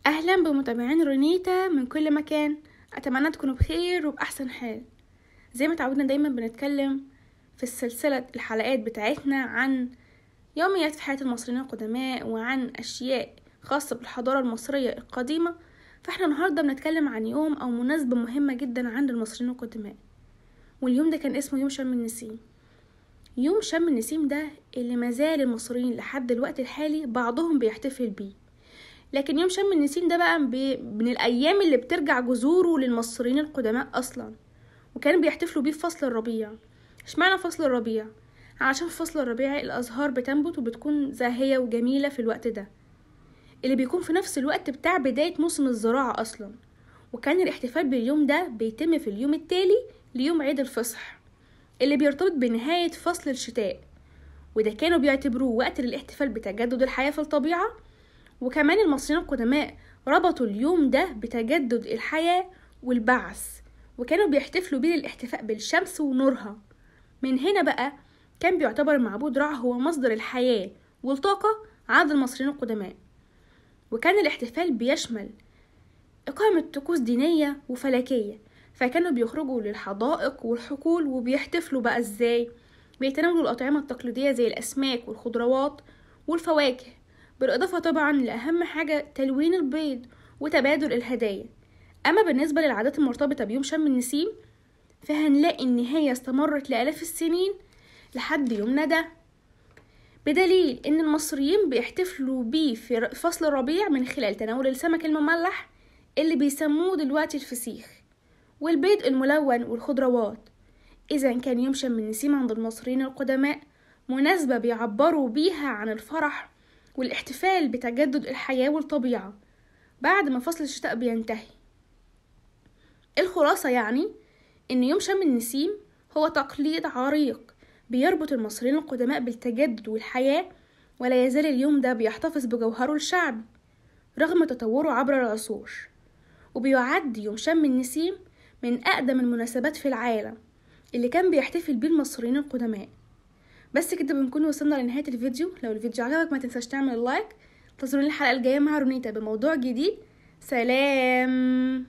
اهلا بمتابعين رونيتا من كل مكان. اتمنى تكونوا بخير وباحسن حال. زي ما تعودنا دايما بنتكلم في السلسلة الحلقات بتاعتنا عن يوميات في حياة المصريين القدماء وعن اشياء خاصة بالحضارة المصرية القديمة. فاحنا النهاردة بنتكلم عن يوم او مناسبة مهمة جدا عند المصريين القدماء، واليوم ده كان اسمه يوم شم النسيم. يوم شم النسيم ده اللي مازال المصريين لحد الوقت الحالي بعضهم بيحتفل بيه. لكن يوم شم النسيم ده بقى من الأيام اللي بترجع جذوره للمصريين القدماء أصلا، وكانوا بيحتفلوا بيه في فصل الربيع. اشمعنى فصل الربيع؟ عشان في فصل الربيع الأزهار بتنبت وبتكون زاهية وجميلة في الوقت ده، اللي بيكون في نفس الوقت بتاع بداية موسم الزراعة أصلا. وكان الاحتفال باليوم ده بيتم في اليوم التالي ليوم عيد الفصح اللي بيرتبط بنهاية فصل الشتاء، وده كانوا بيعتبروه وقت للاحتفال بتجدد الحياة في الطبيعة. وكمان المصريين القدماء ربطوا اليوم ده بتجدد الحياة والبعث، وكانوا بيحتفلوا بيه للاحتفاء بالشمس ونورها. من هنا بقى كان بيعتبر المعبود رع هو مصدر الحياة والطاقة عند المصريين القدماء. وكان الاحتفال بيشمل إقامة طقوس دينية وفلكية، فكانوا بيخرجوا للحدائق والحقول وبيحتفلوا بقى ازاي؟ بيتناولوا الأطعمة التقليدية زي الأسماك والخضروات والفواكه، بالإضافة طبعا لأهم حاجة تلوين البيض وتبادل الهدايا. أما بالنسبة للعادات المرتبطة بيوم شم النسيم فهنلاقي إن هي استمرت لآلاف السنين لحد يومنا ده، بدليل إن المصريين بيحتفلوا بيه في فصل الربيع من خلال تناول السمك المملح اللي بيسموه دلوقتي الفسيخ، والبيض الملون والخضروات. إذا كان يوم شم النسيم عند المصريين القدماء مناسبة بيعبروا بيها عن الفرح والاحتفال بتجدد الحياة والطبيعة بعد ما فصل الشتاء بينتهي. الخلاصة يعني إن يوم شم النسيم هو تقليد عريق بيربط المصريين القدماء بالتجدد والحياة، ولا يزال اليوم ده بيحتفظ بجوهره الشعبي رغم تطوره عبر العصور. وبيعد يوم شم النسيم من أقدم المناسبات في العالم اللي كان بيحتفل بيه المصريين القدماء. بس كده بنكون وصلنا لنهاية الفيديو. لو الفيديو عجبك ما تنساش تعمل لايك. انتظروني الحلقة الجاية مع رونيتا بموضوع جديد. سلام.